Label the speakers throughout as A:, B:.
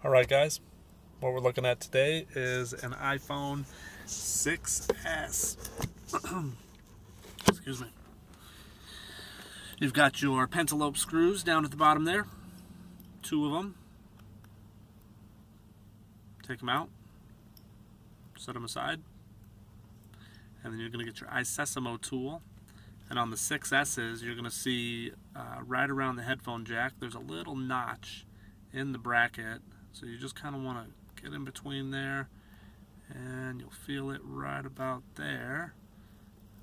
A: Alright guys, what we're looking at today is an iPhone 6S. Excuse me. You've got your pentalobe screws down at the bottom there. 2 of them. Take them out. Set them aside. And then you're going to get your iSesamo tool. And on the 6S's, you're going to see right around the headphone jack, there's a little notch in the bracket. So you just kind of want to get in between there, and you'll feel it right about there.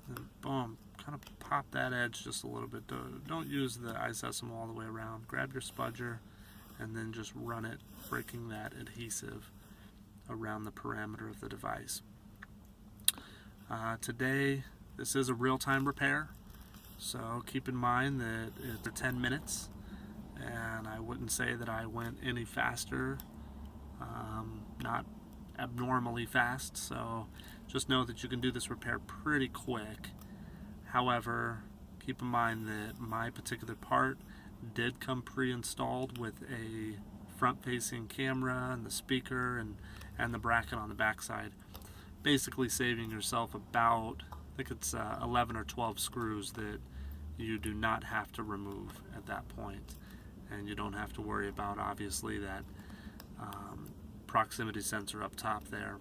A: And boom, kind of pop that edge just a little bit. Don't use the iSesamo all the way around. Grab your spudger and then just run it, breaking that adhesive around the parameter of the device. Today, this is a real-time repair, so keep in mind that it's 10 minutes. And I wouldn't say that I went any faster, not abnormally fast, so just know that you can do this repair pretty quick. However, keep in mind that my particular part did come pre-installed with a front-facing camera and the speaker and the bracket on the backside, basically saving yourself about, I think it's 11 or 12 screws that you do not have to remove at that point. And you don't have to worry about, obviously, that proximity sensor up top there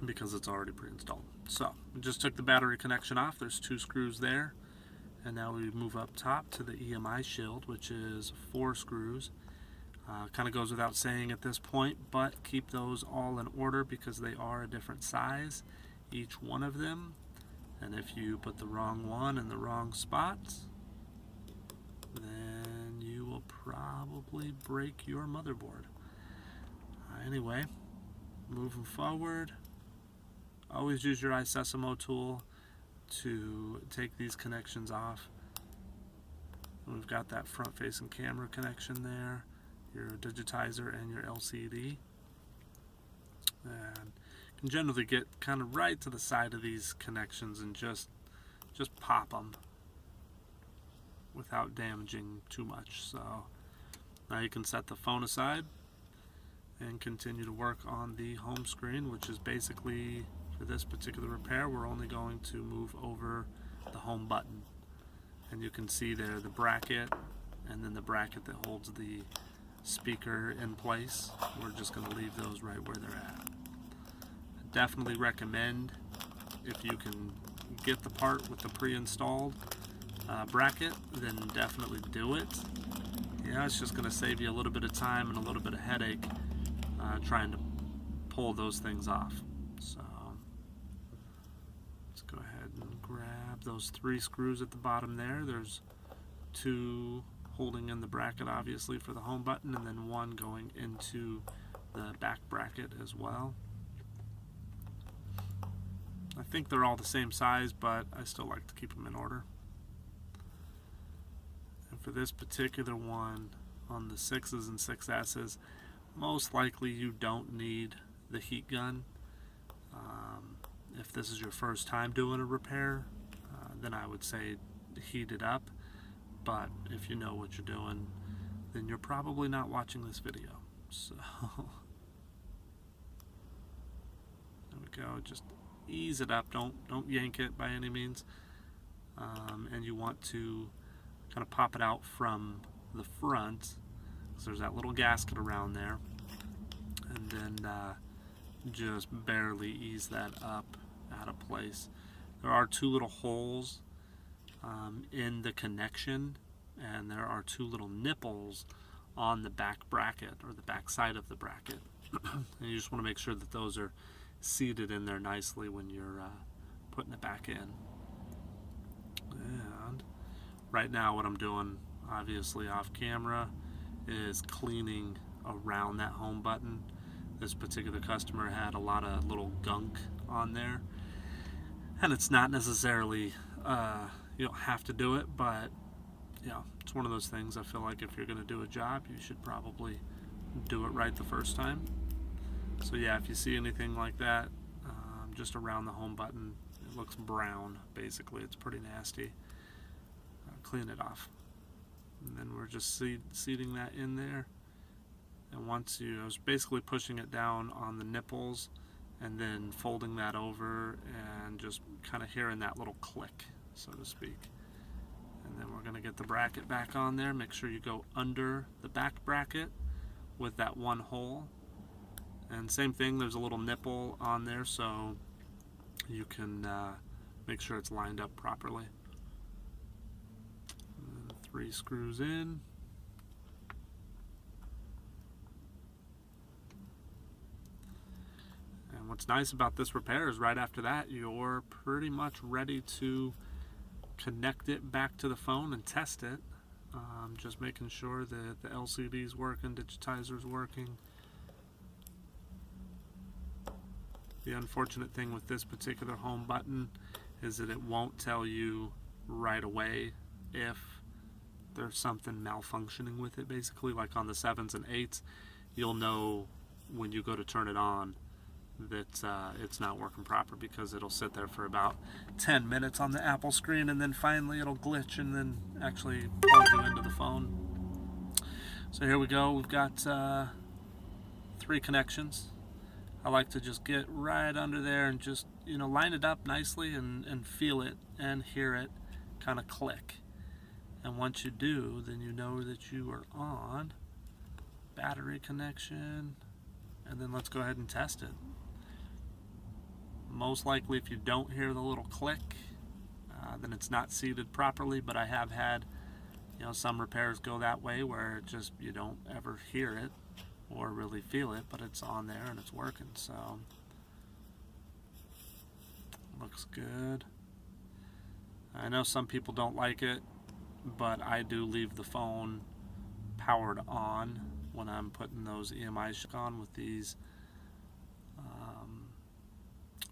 A: because it's already pre-installed. So we just took the battery connection off. There's 2 screws there, and now we move up top to the EMI shield, which is 4 screws. Kind of goes without saying at this point, but keep those all in order because they are a different size, each one of them. And if you put the wrong one in the wrong spot, then you will probably break your motherboard. Anyway, moving forward, always use your iSesamo tool to take these connections off. We've got that front-facing camera connection there, your digitizer and your LCD. And you can generally get kind of right to the side of these connections and just pop them without damaging too much. So now you can set the phone aside and continue to work on the home screen, which is basically, for this particular repair, we're only going to move over the home button. And you can see there the bracket and then the bracket that holds the speaker in place. We're just going to leave those right where they're at. I definitely recommend, if you can get the part with the pre-installed bracket, then definitely do it. Yeah, it's just going to save you a little bit of time and a little bit of headache trying to pull those things off. So let's go ahead and grab those 3 screws at the bottom there. There's 2 holding in the bracket, obviously, for the home button, and then 1 going into the back bracket as well. I think they're all the same size, but I still like to keep them in order. And for this particular one, on the 6s and 6S's, most likely you don't need the heat gun. If this is your first time doing a repair, then I would say heat it up. But if you know what you're doing, then you're probably not watching this video. So there we go. Just ease it up. Don't yank it by any means. And you want to kind of pop it out from the front. So there's that little gasket around there, and then just barely ease that up out of place. There are 2 little holes in the connection, and there are 2 little nipples on the back bracket, or the back side of the bracket. And you just want to make sure that those are seated in there nicely when you're putting it back in. And right now what I'm doing, obviously off camera, is cleaning around that home button. This particular customer had a lot of little gunk on there, and it's not necessarily you don't have to do it, but it's one of those things. I feel like if you're going to do a job, you should probably do it right the first time. So yeah, if you see anything like that just around the home button, it looks brown basically, it's pretty nasty, clean it off. And then we're just seating that in there, And once I was basically pushing it down on the nipples and then folding that over and just kind of hearing that little click, so to speak. And then we're going to get the bracket back on there. Make sure you go under the back bracket with that one hole. And same thing, there's a little nipple on there so you can make sure it's lined up properly. And then 3 screws in. And what's nice about this repair is right after that you're pretty much ready to connect it back to the phone and test it. Just making sure that the LCD is working, digitizer is working. The unfortunate thing with this particular home button is that it won't tell you right away if there's something malfunctioning with it. Basically, like on the 7s and 8s, you'll know when you go to turn it on that it's not working proper, because it'll sit there for about 10 minutes on the Apple screen and then finally it'll glitch and then actually pull you into the phone. So here we go, we've got 3 connections. I like to just get right under there and just, you know, line it up nicely and feel it and hear it kind of click. And once you do, then you know that you are on. Battery connection, and then let's go ahead and test it. Most likely if you don't hear the little click, then it's not seated properly, but I have had, you know, some repairs go that way where it just, you don't ever hear it or really feel it, but it's on there and it's working. So looks good. I know some people don't like it, but I do leave the phone powered on when I'm putting those EMIs on with these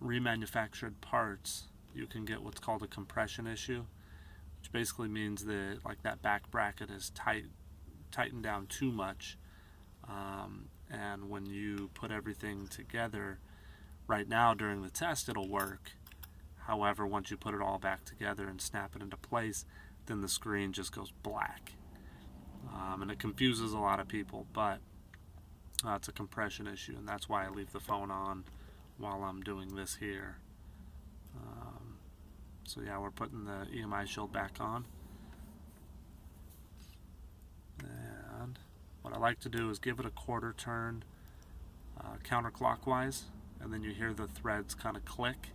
A: remanufactured parts. You can get what's called a compression issue, which basically means that like that back bracket is tightened down too much, and when you put everything together, right now during the test it'll work. However, once you put it all back together and snap it into place, then the screen just goes black, and it confuses a lot of people. But it's a compression issue, and that's why I leave the phone on while I'm doing this here. So yeah, we're putting the EMI shield back on. And what I like to do is give it a quarter turn counterclockwise, and then you hear the threads kind of click,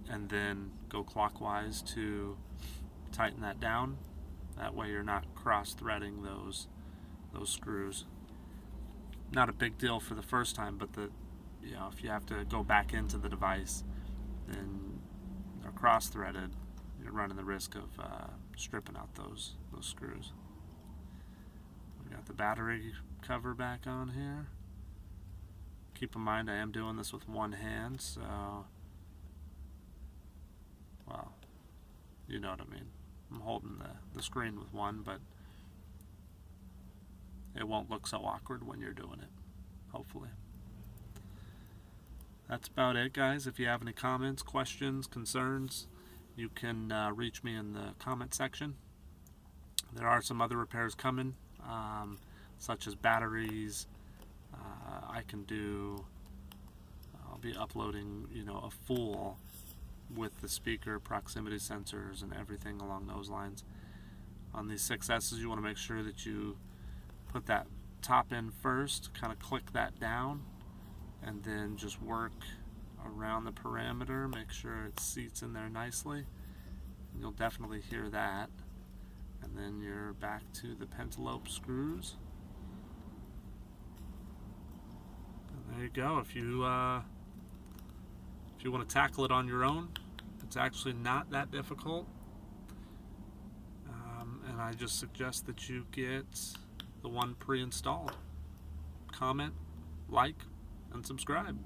A: and then go clockwise to tighten that down. That way you're not cross-threading those screws. Not a big deal for the first time, but you know, if you have to go back into the device, then they're cross-threaded, you're running the risk of stripping out those screws. We got the battery cover back on here. Keep in mind I am doing this with one hand, so, well, you know what I mean. I'm holding the screen with one, but it won't look so awkward when you're doing it, hopefully. That's about it, guys. If you have any comments, questions, concerns, you can reach me in the comment section. There are some other repairs coming, such as batteries. I'll be uploading, you know, a full with the speaker, proximity sensors, and everything along those lines. On these 6S's, you want to make sure that you put that top in first, kind of click that down, and then just work around the parameter, make sure it seats in there nicely. And you'll definitely hear that. And then you're back to the pentalobe screws. And there you go. If you want to tackle it on your own, it's actually not that difficult. And I just suggest that you get the one pre-installed. Comment, like, and subscribe.